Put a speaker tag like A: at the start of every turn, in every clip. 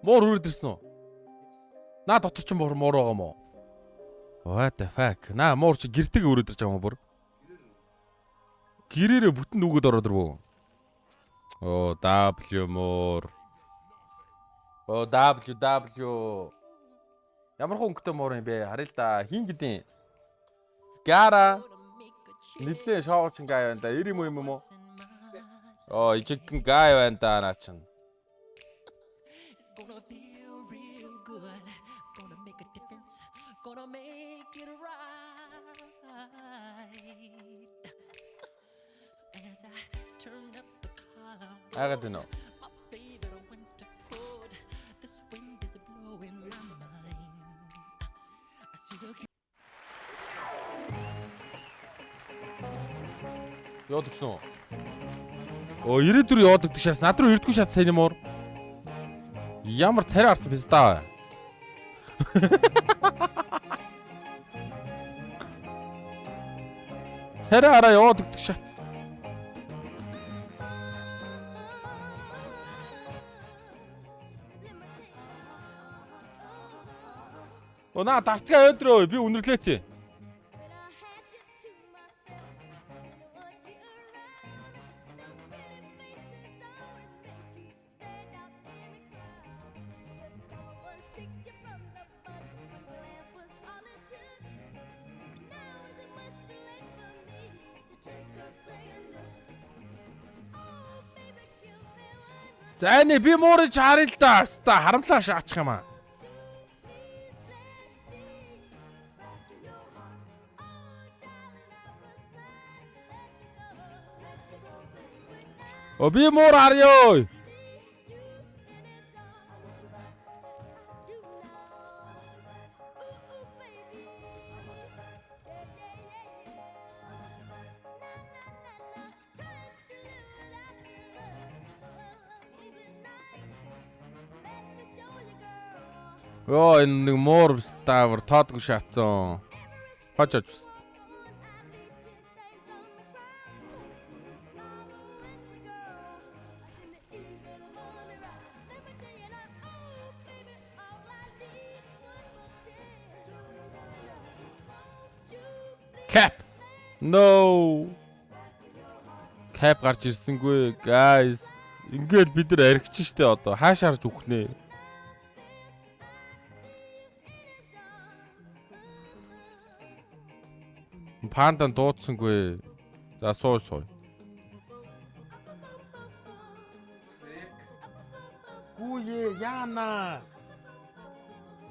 A: Муур үрээд ирсэн үү? Наа дотор ч муур байгаа мó. What the fuck? Наа муур чи гэртэг үрээд ирж байгаа юм бүр. Гэрээрээ бүтэн нүгэд ороод ирвөө. Оо W муур. Оо W. Ямар хөнгөтэй муур юм бэ? Харъя л да. Хин гэдیں۔ Гара. Нилээ шоуч ингээ байна да. 90 юм уу? Оо ижигхэн гай байна да наа чин. Агаад байна уу? Яадаг ч нөө. Оо 94 яадаг тушаас над руу ирдэггүй шат сайн юм уу? Ямар царай арцсан биз даа. Царай араа яадаг шат. Оо наа дарцгаа өдрөө би үнэрлээ тий. За энэ би муурж харъя л да. Харамлаа шаачих юм аа. О би муур харъя. Оо энэ нэг муур ставер тоодгүй шатсан. Хожож. Cap. No. Cap гарч ирсэнгүй guys. Ингээд бид нар аригч штэ одоо хааш харж үхнэ. Пандан дуудсангүй. За сууй. Гүйе яана.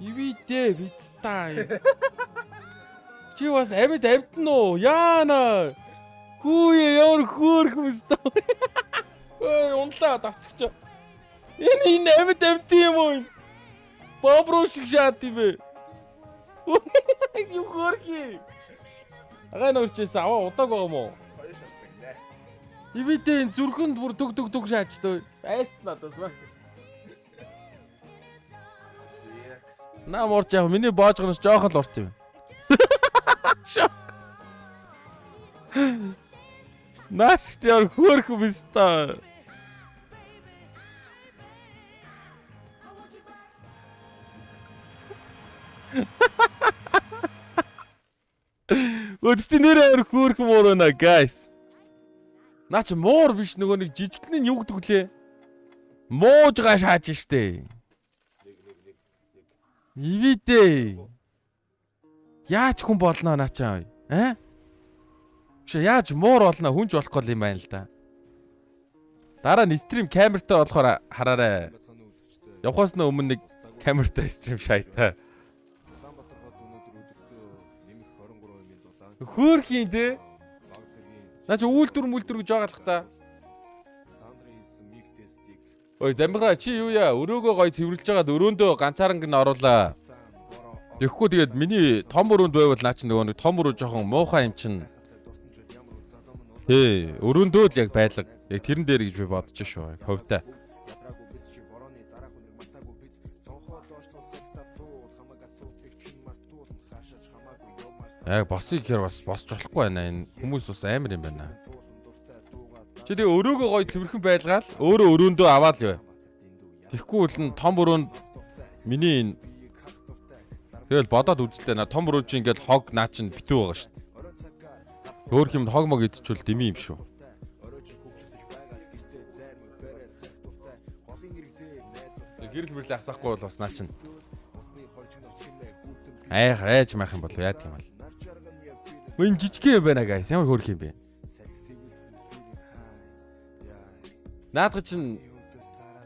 A: Ивитэ виттай. Чи бас амьд амтэн уу? Яана. Гүйе ямар хөөрхөн өстой. Ой унлаа давцчих. Энэ амьд амт юм уу? Бомбруу шиг шат юм бэ. Юу хөөрхий. Агаа нөрчээс аваа удааг байгаа юм уу? Хоёр шатдаг нэ. Ивитэн зүрхэнд бүр төг шаачтай. Айцсан надаас ба. Наморч яг миний боожгоноос жоохон л урт юм. Нас тэр хөөрхөн биз та. Өдөртөө нэрээр хөөрхөн муур байна guys. Наа чи муур биш нөгөө нэг жижигхэн нь юу гэдэг лээ? Муужгаа шааж штэ. Ивидэ. Яаж хүн болно наа чи аа? Биш яаж муур болно хүнж болохгүй юм байна л да. Дараа нь стрим камертай болохоор хараарай. Явахаас өмнө нэг камертай стрим шайтаа. Хөөрхийн дээ. Наа чи үйлдвэр мүлдвэр гэж байгаа л та. Ой замбира чи юу яа өрөөгөө гой цэвэрлж байгаад өрөөндөө ганцаарнг нь оруулаа. Тэгэхгүй тэгээд миний том өрөөнд байвал наа чи нөгөө нэг том өрөө жоохон муухай юм чин. Өрөөндөө л яг байлга. Яг тэрэн дээр гэж би бодож шүү. Ховдоо. Яг босыг гэхээр бас босч болохгүй байна. Энэ хүмүүс бас амар юм байна. Чи тэгээ өрөөгөө гой цэвэрхэн байлгаал өөрөө өрөөндөө аваад л бай. Тэгэхгүй бол н том өрөөнд миний энэ тэгэл бодоод үзлээ на том өрөөнд чи ингээд хог наа чин битүү байгаа шүү дээ. Өөр юмд хог мог идчихвэл дими юм шүү. Гэрэл мэрлээ асахгүй бол бас наа чин айж маах юм бол яадаг юм бол. Мөн жижиг юм байна guys. Ямар хөөрх юм бэ? Наадах чин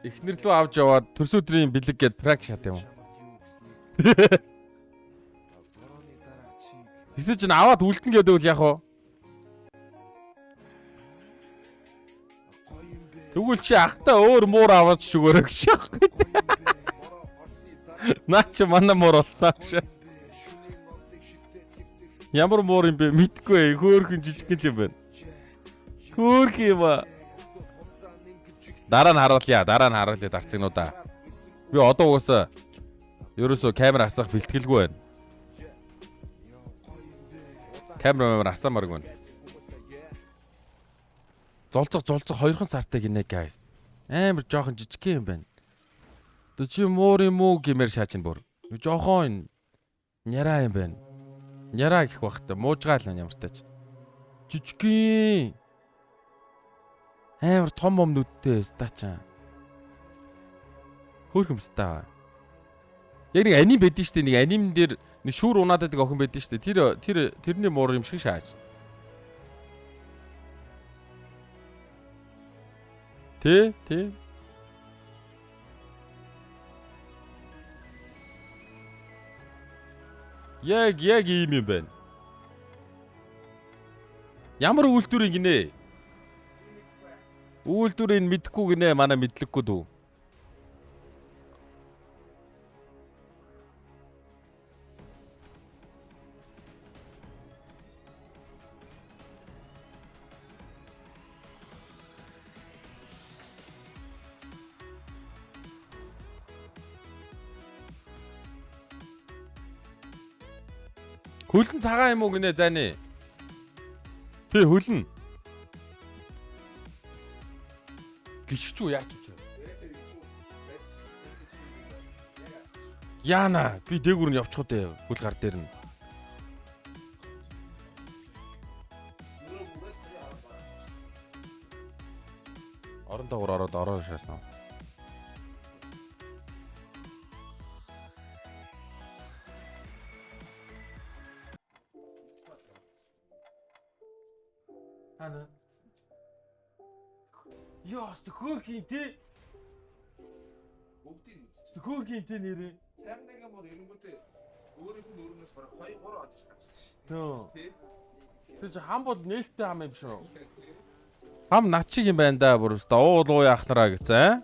A: эхнэр лөө авч яваад төрс өдрийн бэлэг гээд прак шат юм. Тэсэ чин аваад үлдэн гэдэг үл яах вэ? Тэгвэл чи ахтаа өөр муур аваад ч өгөөрэй гэж яах вэ? Наа чи манай муур болсон шээс. Ямар муур юм бэ? Мэдгүй хөөрхөн жижиг юм байна. Хөөрх юм аа. Дараа нь харуулъя дарцгнуудаа. Би одоо угаасаа ерөөсөө камер асах бэлтгэлгүй байна. Камер асаамааргүй байна. Золцох 2хан сартай гинэ guys. Амар жоохон жижиг юм байна. Тэ чи муур юм уу гэмээр шааж ин бүр. Жоохон няраа юм байна. Няраа гэх бахта муужгаал ямар тач. Жижиг. Амар том өмнөдтэй стачаа. Хөөрхөн стаа. Яг нэг аним байдэн штэ нэг аним дээр нэг шүүр унаад байдаг охин байдэн штэ. Тэрний муур юм шиг шааж. Тэ. Яг ийм юм байна. Ямар үйлдвэрийг гинэ? Үйлдвэрийг мэдхгүй гинэ манай мэдлэггүй дүү. Хөлн цагаан юм уу гинэ зайны? Тэ хөлн. Гიშгч үү яач вэ? Яана би дээгүүр нь явчих уу хөл гар дээр нь. Орон дагуур ороод ороо шааснаа. Ана. Яа, стөхөөрхийн тий. Бүгдийн стөхөөрхийн тий нэрээ. Сайн нэг юм бол эрэнгүүтээ өөрийнх нь өрнөөс бараг 2-3 одож гарсан шүү дээ. Тий. Тэр чи хам бол нээлттэй хам юм шүү. Хам начиг юм байна да бүр өстө уулуу яах нараа гэсэн.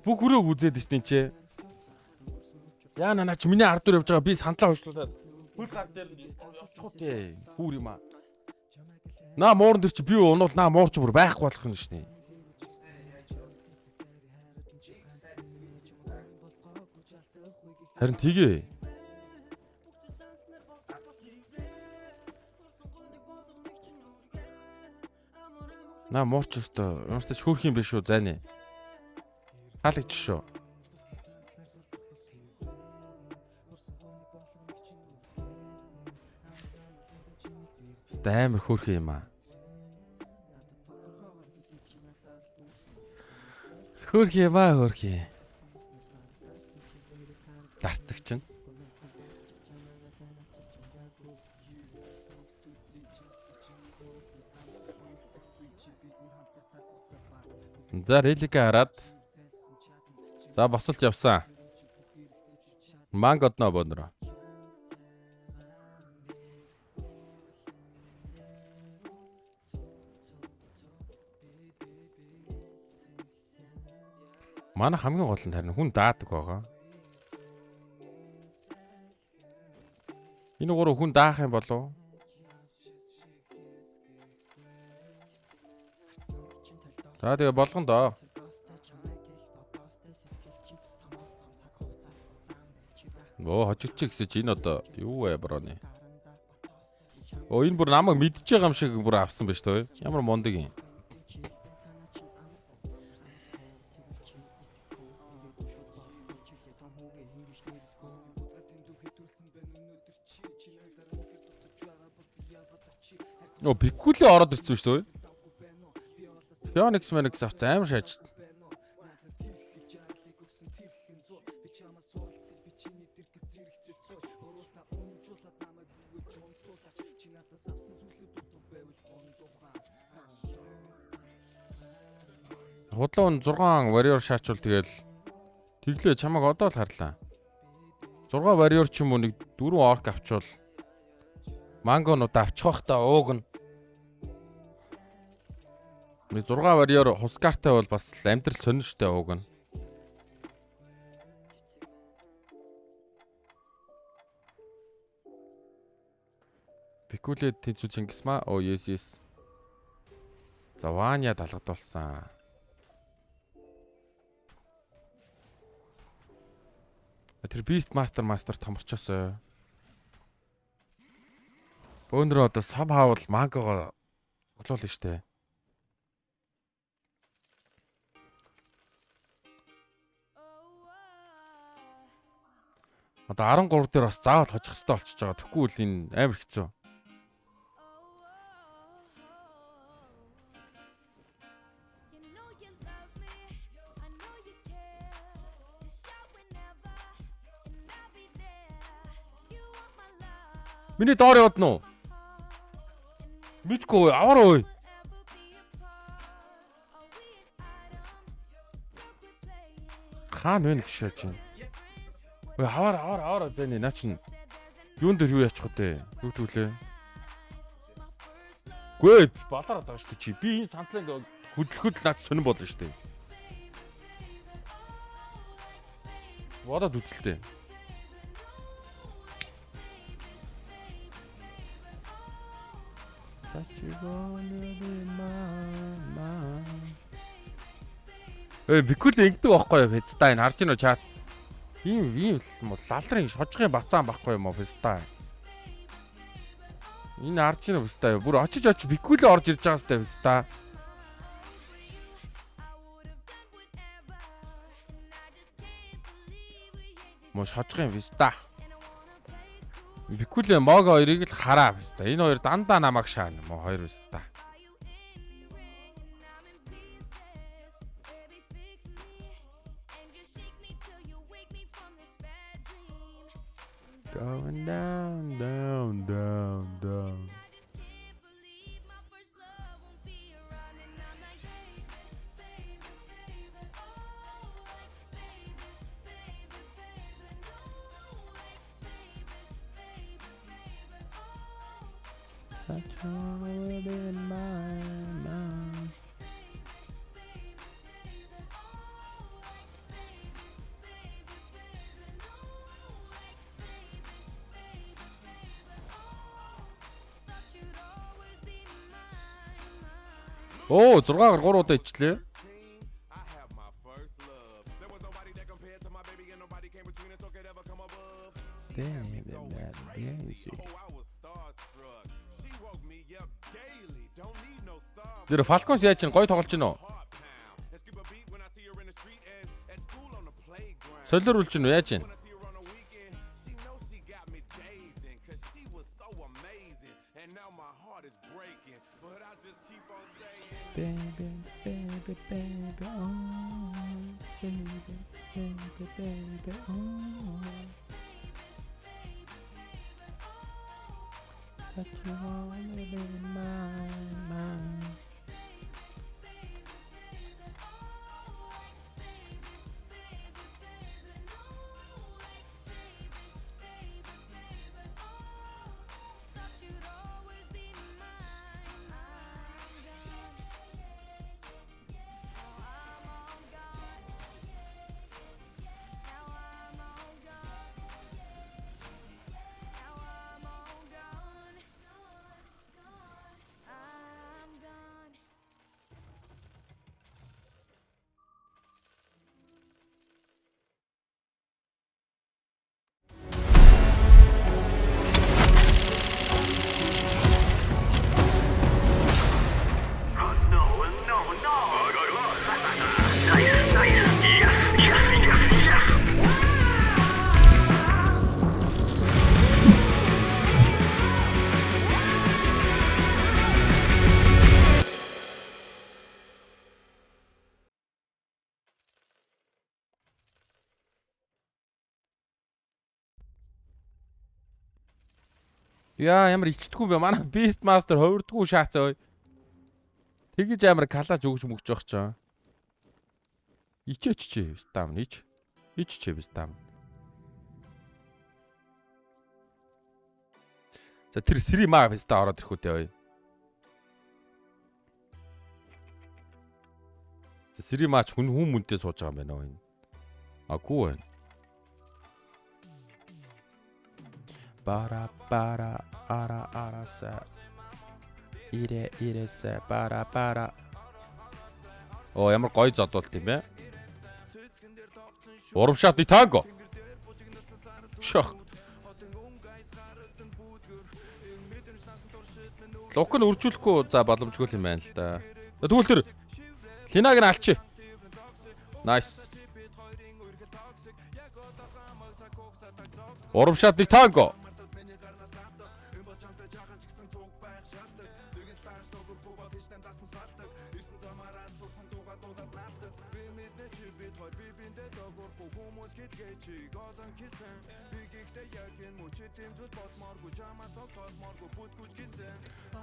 A: Бүх хүрээ үзээд штин чи. Яа наач миний ард дүр явж байгаа би сандлаа хойшлуулаад хөл гар дээр явчихуу тий. Хүүр юм аа. Наа муурн дэр чи би унуул наа муурч бүр байхгүй болох юм шнэ. Харин тгий. Наа муурч өстө юмстай хөөрх юм биш үү зайны. Хаалагч шүү. Амар хөөрх юм аа. Хөөрх юм аа хөөрх. Дарцэг чинь. За релика хараад. За босолт явсан. Мангод нөө бонро. Манай хамгийн гол нь харин хүн даадаг байгаа. Энэ гурав хүн даах юм болов? За тэгээ болгон доо. Хожигч гэсэн чи энэ одоо юу вэ броны? Энэ бүр намайг мэдж байгаа юм шиг бүр авсан ба шүү дээ. Ямар мундаг юм. Оо Пиккуле ороод ирсэн шүү дээ. Phoenix Manix авц амар шааж. Худлаа 6 warrior шаачвал тэгэл тэглээ чамаг одоо л харлаа. 6 warrior ч юм уу нэг 4 orc авчвал мангонууд авчих бах та ууг нь. Ми 6 warrior хускартай бол бас амьдрал сонин штэ ууг нь. Пиккуле тэнцүү Чингисмаа. Оо yes. За Ваня талгадуулсан. Тэр Beast Master томорчоосоо. Бөөнрөө одоо somehow л мангого цуглуулна штэ. Одоо 13 дээр бас заавал хожих хэрэгтэй болчихж байгаа. Тэгэхгүй бол энэ амар хэцүү. Миний доор явдна уу? Мэдгүй аваар ой. Хаана вэ гэж чинь. Ой аваар зэний наа чин. Юун дээр юу яачих вэ? Юу төлөө? Гүй балараад байгаа шүү дээ чи. Би энэ сандлаа хөдлөхөд наад сонирн болно шүү дээ. Бодоод үзэлтэй. Бикүл ингэдэг байхгүй юу феста энэ харж гинөө чат. Ийм лалрын шожгын бацаан байхгүй юм уу феста. Энэ харж гинөө феста. Бүр очиж бикүлээ орж ирж байгаа сте феста. Мо шожгын феста. Бикүлээ мог хоёрыг л хараа феста. Энэ хоёр дандаа намайг шаана мо хоёр феста. Going down. Such a world in my mind. Оо 6-аар 3 удаа ичлээ. Тэр Falcons яаж чинь гоё тоглож байна уу? Солиоруулж байна уу яаж чинь? Baby, oh, baby, oh. Such a world in my mind. Яа ямар ичдэггүй бэ? Манай Beast Master хувирдггүй шаацаа. Тэгэж амар калаж өгч мөгч явах чаа. Ичээч чи стам ич. Ич чи стам. За тэр Срима феста ороод ирэх үтэй бай. За Сримач хүн мөнтэй сууж байгаа юм байна уу энэ? Агуу байна. Бара бара ара араса ире ирэсэ бара бара. Оо ямар гоё зодуулт юм бэ? Урамшаатны танго. Шах. Лук нь үржүүлэхгүй за боломжгүй юм байна л да. Тэгвэл тэр Линаг нь алчи. Nice. Урамшаатны танго.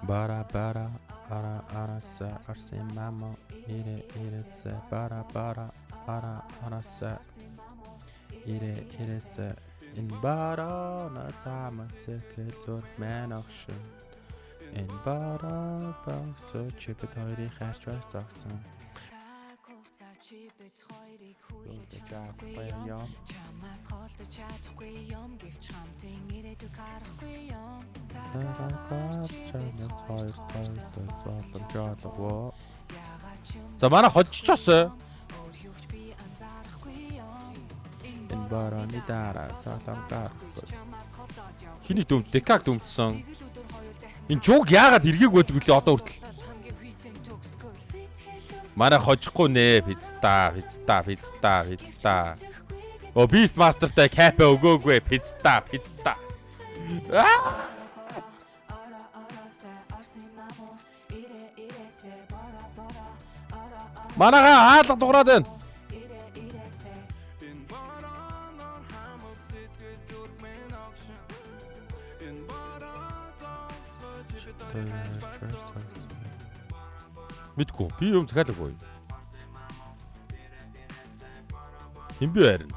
A: Бара бара ара араса арсын мамо ире ирэсэ бара бара ара араса ире ирэсэ ин бара на тамасе зур мэн огшин ин бара босо чипэт хоёрыг хайрч байсан. Чамаас холдож чадахгүй юм гэвч хамтын ирээдүг харахгүй юм. За манай ходжчихосоо. Энэ бараны дараа сатамтар. Хиний дүмт декаг дүмтсэн. Энэ жуг яагаад эргээг байдаг үлээ одоо хүртэл. Манай хожихгүй нэ пизта. О Beast Master-тай капе өгөөгүй пизта. Манайхаа хаалга дуурайд байна. Мэдгүй. Би юм захиалаагүй. Хин би харин.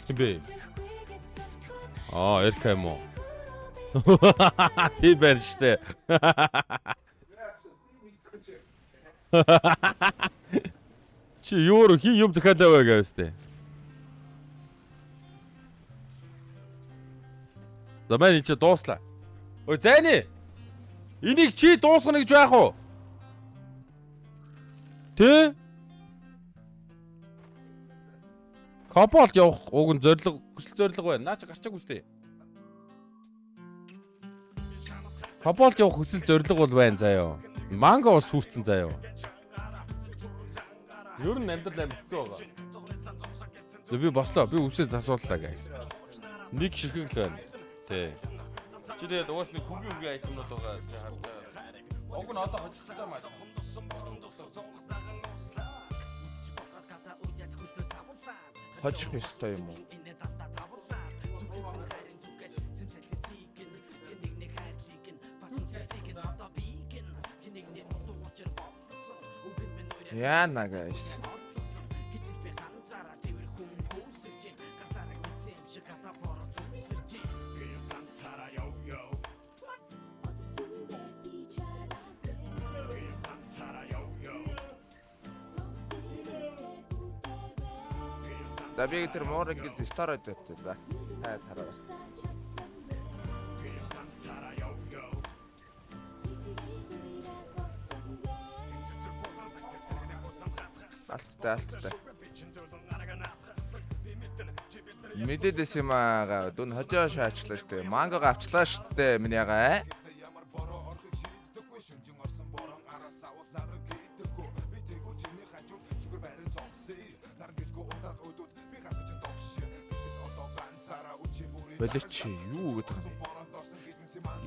A: Хин би. Эрка юм уу? Тийм байна штэ. Чи юу хин юм захиалаа вэ гэвэстэй. За мань чи дууслаа. Ой зайны. Энийг чи дуусгана гэж байх уу? Тэ? Коболт явах уг нь хүсэл зориг байна. Наа чи гарчаагүй үстэй. Коболт явах хүсэл зориг бол байна заяа. Манго бас сүрцэн заяа. Ер нь амьдрал хэцүү байгаа. Би бослоо. Би үсээ засууллаа guys. Нэг ширхэг л байна. Тэ. Чи тэгээд уус нэг хүнгийн айтмнууд байгаа чи харж байгаа. Уг нь одоо хоцсон юм аа. Хоцох ёстой юм уу? Яна guys. За би тэр муурыг ингэ стороод өгтөө за. Хайд хараа. Алттай. Мэдээдээс юм аа дүн хожоо шаачлаа штэ. Мангого авчлаа штэ миний ягаа. Болич юу гэдэг юм бэ?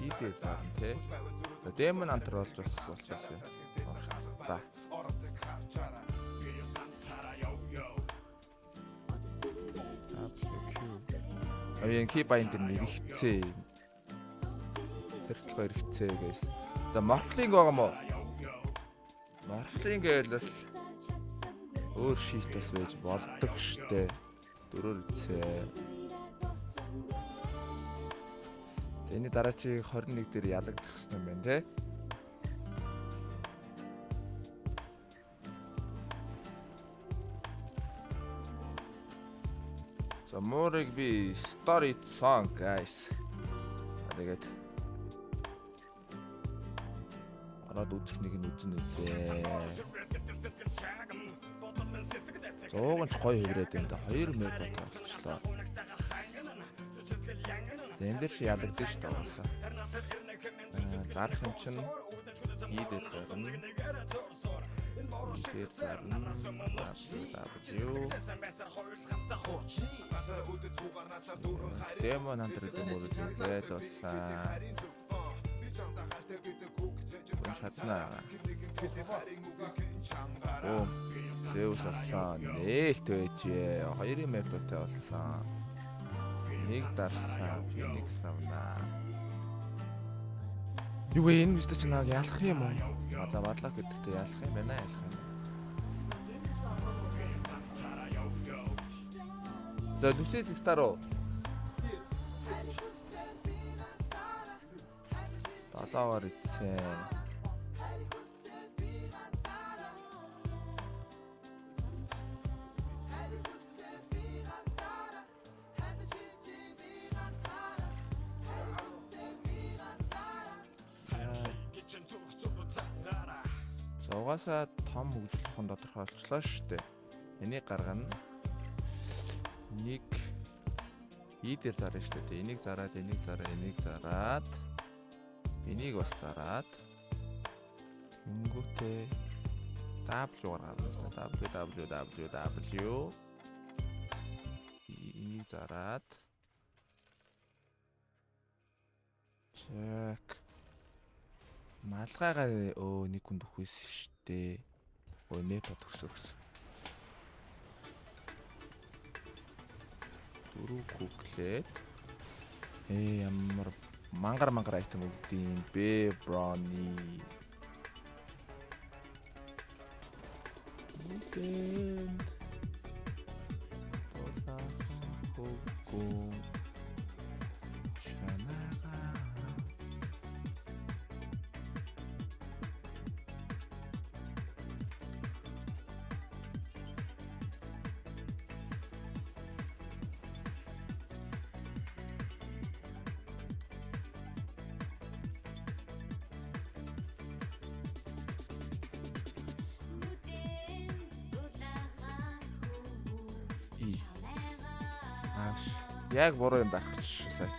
A: Ийдээ заа тий. Дэмэн антер болж болчихсон. За.
B: Аян кибайн дээр нэрхцээ. Тэр хэрэгцээ guys. За мортлинг байгаа мó. Мортлинг гэлээс өөр шийт бас байж болдог штэ. Дөрөөр үцээ. Эний дараачийн 21 дээр ялагдах гэсэн юм байна те. За морыг би story song guys. Тэгээд ороод үзэх нэг нь үзэн үзээ. Зооgon ч гоё хөврээд байна да 2 мэг болчихлоо. Зэн дээр чи ялагдсан шүү дээ угаасаа. Зарах юм чинь хийдэж байна. Тэгээд зарна. Демо нантэр дэмо үзээд басан. Хатнаа. Оо, Zeus алсан. Нээлт байжээ. 2 мэптэй болсон. Нэг дарсан, нэг савна. Юу вэ энэ мистер чи нааг ялах юм уу? За бадлаа гэдэгтээ ялах юм байна ялах юм. За Lucid Star-оо. 7-оор ицсэн. Угаасаа том хөгжлөхийн тодорхойлчлаа шүү дээ. Энийг гаргана. Нэг дээр зарна шүү дээ. Энийг зараад, энийг зараа, энийг зараад. Энийг бас зараад. Ингүүтээ W гаргана шүү дээ. W. Энийг зараад. Check. Малгайгаа нэг хүнд өгөхөөс штэ. Ой мэпэ төгсөс. 4 куклет. Ямар мангар айтем өгдөм бэ брони. Үгүй. Хогго. Яг буруу юм байх гэж сая.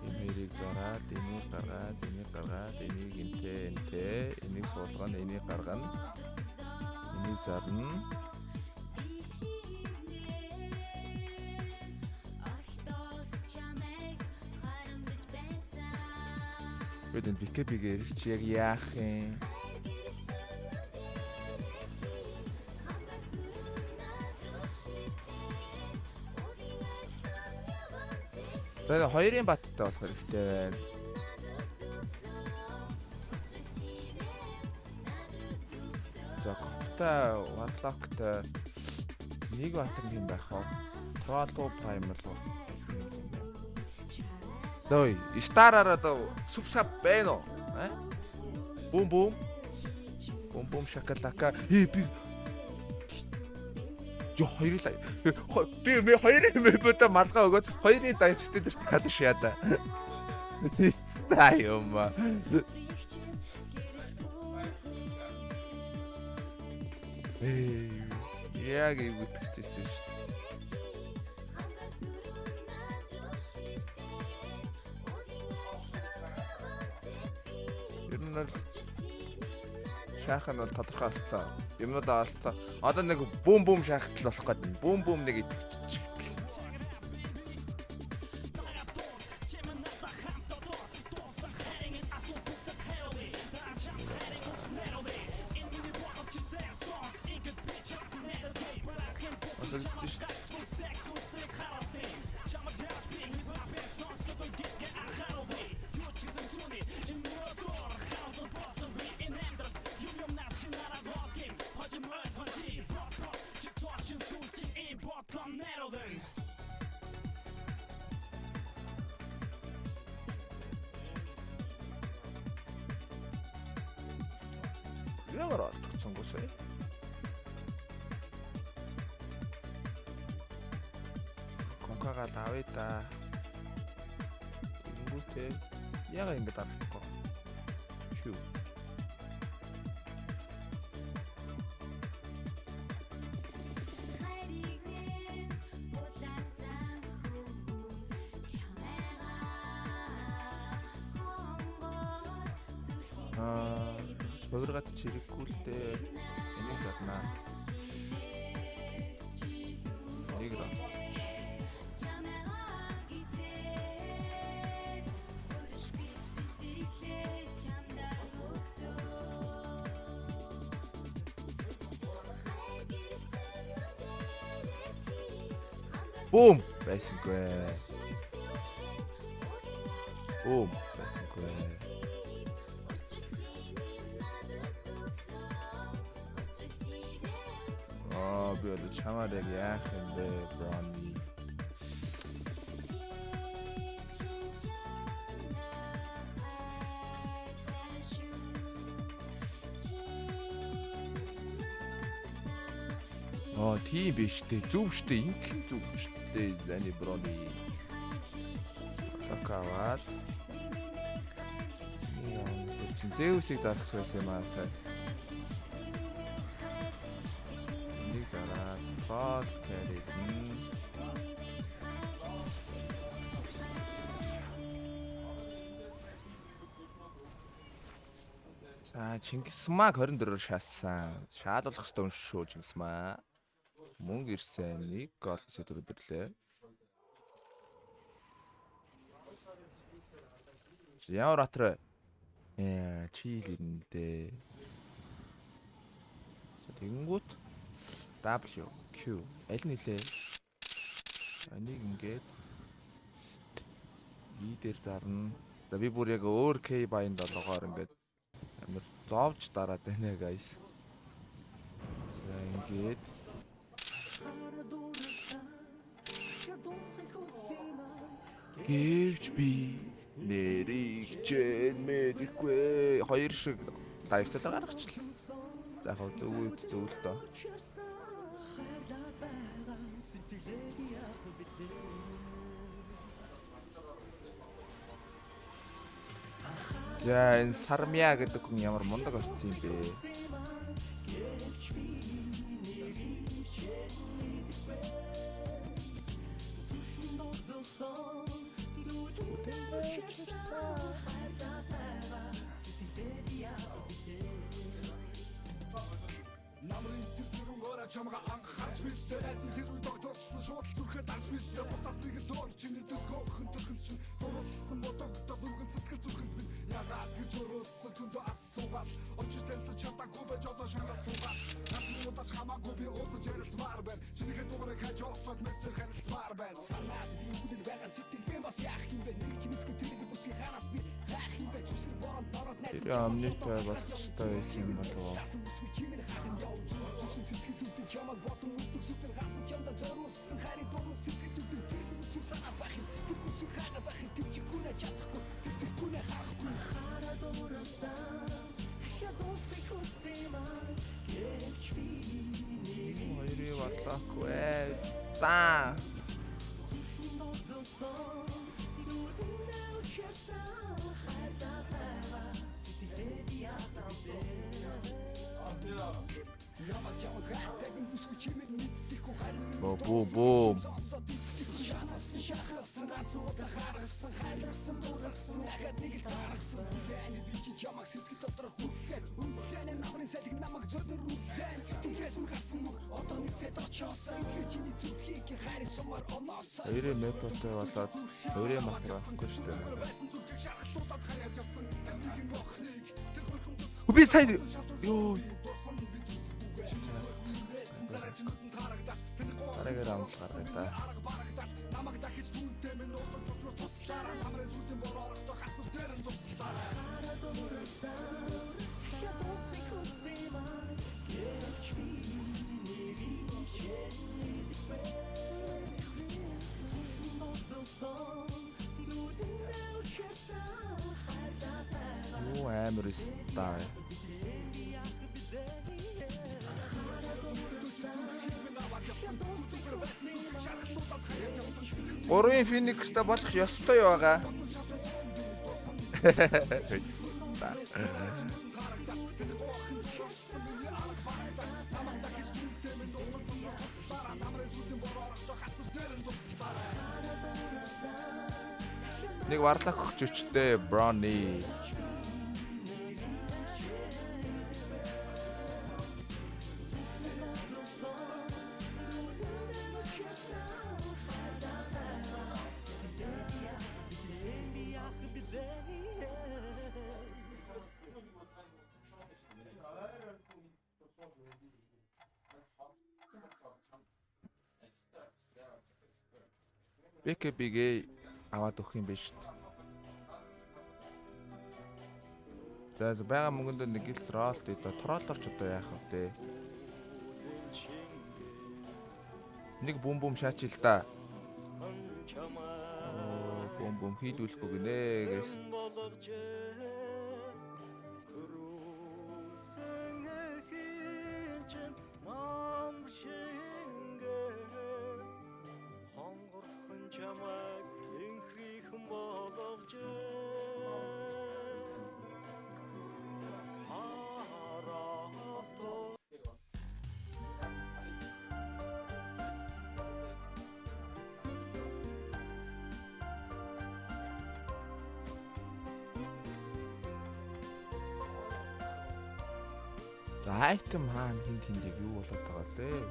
B: Энийг зараад, энийг гаргаад, энийг энтэй, энийг суулгана, энийг гаргана. Энийг зарна. Бидэн бикэпигээр чи яг яах юм? Тэгээд 2-ын баттай болох хэрэгтэй байна. За kopta Warlock-тай нэг батар юм байх уу? Troll Primal уу? Ой, Star-аараа супсап байна уу? Бум бум шакалака. Би хоёрлаа. Би хоёрын мэпөдө малгай өгөөд хоёрын дайвстэй дээр хадаш яада. Тай юм. Яг ивгэтчихсэн шүү дээ. Ер нь шахах нь бол тодорхой болсон. Юмудаа олцсон. Одоо нэг бум шахтал болох гэдэг. Бум нэг идэвччих. Яагаад алдчихсангүй сая? Конкагаа авъя да. Ингүүтэй яагаад ингэж алдахгүй? Чүү. Хувиргаад чирэггүй л дээ. Энийг зарнаа. Нэг раа. Бум! Байсангүй. Бум! Байсангүй. Би одоо чамаар яг яах юм бэ, Брони? Тийм биш үү? Зөв штэ, ингэх зөв штэ. Зани Брони. Такаваад. Зэвсийг зарах гэсэн юм аа сая. Энийг зараад бал кэрэг. За Чингисмаг 24-оор шаасан. Шаалуулах ёстой юм шүү Чингисмаг. Мөнгө ирсэн 1 гол сэдвэр бирлээ. Ямар атра чийл ирнэ. За тэгэнгүүт W Q аль нэлээ. Энийг ингээд E дээр зарна. За би бүр яг өөр K баян 7-оор ингээд амар зовж дараад байна guys. За ингээд Гэвч би нэрийг чэн мэдэхгүй 2 шиг лайфстайл гаргачлаа. За яг зөв л доо. За энэ Сармя гэдэг хүн ямар мундаг орсон юм бэ?
C: Чамга анхаарч билээ найзан тэр үед тогтолсон шууд зүрхэд алж билээ бусдаас нэг л өөр чиний дөлгөө хөнтөрхөн чинь дурлсан бодогдоо нүгэн сэтгэл зүрхэнд минь ягаад гэж өрөөссөн зөндөө асуугаад очиж тэлж чадаагүй байж одоо шанаад суугаад ганц удаач хамаагүй би уулзаж ярилцмаар байна чинийхээ дуурайг хаж оолоод мессеж харилцмаар байна санаад би бүгд байгаа сэтгэлээ бас яах юм бэ нэг ч мэдгүй тэрийг бүсгийн хараас би хаах юм бэ зүсэр бороод бороод найз
B: тэр амнитай болох ёстой байсан юм болов.
C: Чамаг ботон үлдэх сүтэр гацсан чамда зориулсан хари дурмын сэтгэлүүдийн тэр хүмүүсийг санаад байх юм тэр хүмүүсийг хагаад байх юм тэр чигүүнэ чадахгүй тэр зэгүүнэ харахгүй хараад уурасан хядууцыг хүсэма гэвч би
B: хоёрыг батлахгүй та Boom. Хоёрын методтой болоод хоёрын махраа авахгүй шүү дээ. Би сайн ёо Арайгаар амт гаргая та. Намайг дахиж түнтэй минь ууж туслаараа намрын сүтэн бороо хацал дээр нь туслаа. Юу амар стар. Гурван Phoenix-тэй болох ёстой юу байгаа? Нэг варлаг өгч өчтэй Brownie. BKB-гээ аваад өгөх юм биш үү? За байгаа мөнгөнд нэг гэлц ролт одоо троллорч одоо яах вэ? Нэг бум шаачил та. Бум хийлүүлэхгүй гинэ гэс. За айтем хаана хин тэндэг юу болоод байгаа лээ.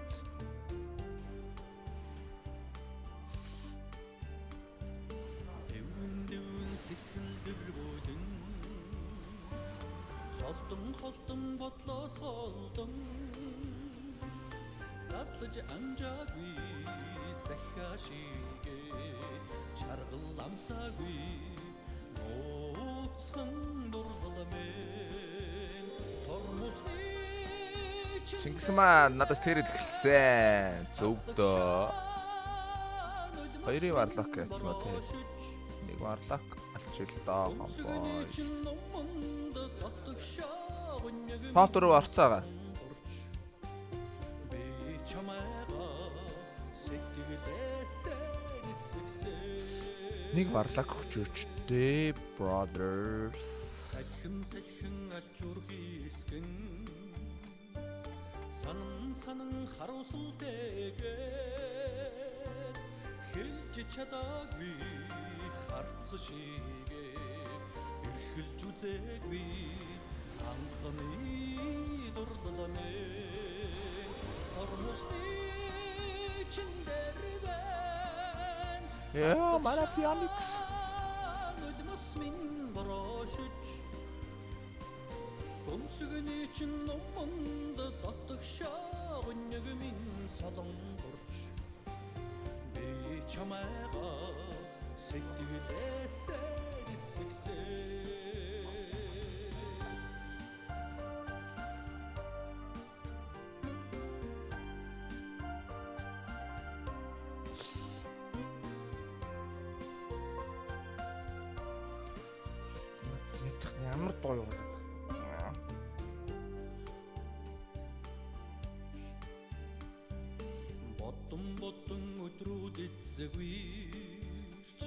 D: Холдон бодлоос холдон задлаж амжаагүй захаашигээ чаргал амсаагүй нууцхан дургаламэн сормусны
B: Чингис маань надаас тэрэд эхэлсэн. Зөвдөө. Хоёрын варлаг гэсэн үү те. Нэг варлаг алчил доо хомбой. Хот руу орцоога. Нэг варлаг өгч өчтэй brothers.
D: салхин алчуур хийсгэн санан харуусалтэйгээ хэлж чадаагүй харц шигээ эрхэлж үзээгүй анхны дурдламэ сормусны чиндэр бэн
B: Яа, манай Phoenix.
D: нүдмэс минь бороошиж Өмсгөний чин номонд татгшаа өнөг минь солон бурж би чамайга сэтгэлээсээ хэсэгсээ
B: Ямар дуу юу болоод.
D: Бодон өдрүүд эзэгвэрч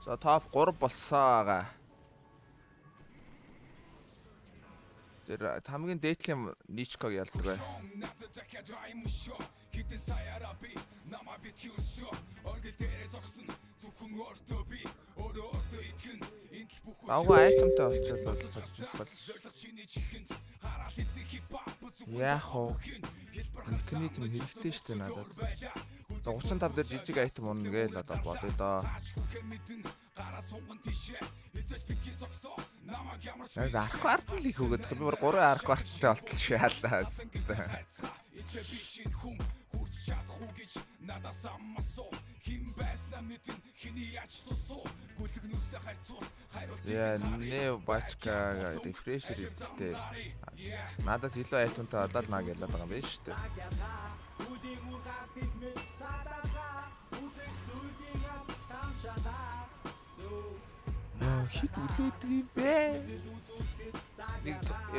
B: За топ 3 болсоо. Тэр хамгийн дээдлийн ничког ялдаг бай. Авга айтемтай болчихвол. Яах вэ? механизм хэрэгтэй штэ надад. За 35 дээр жижиг айтем унна гээл одоо бодъё доо. Яг арк квартал их өгöd. Би бүр 3 арк кварталтай болтол шаалаа. Яа, нэ бачка рефрешер идтэй. Надаас илүү айтунтай одоо л наг ялаад байгаа юм байна шүү дээ. Яа, хит үлээдэг юм бэ?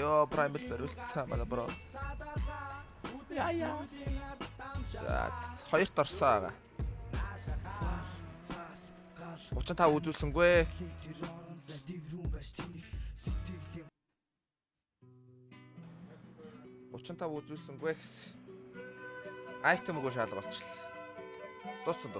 B: Ёо, праймал бариулцаа мала бро. Яа. За, хоёрт орсон байгаа. 35 үзүүлсэнгүй. Үзүүлсэнгүй гэсэн. Айтем үгүй шалгалчлаа. Дууссан.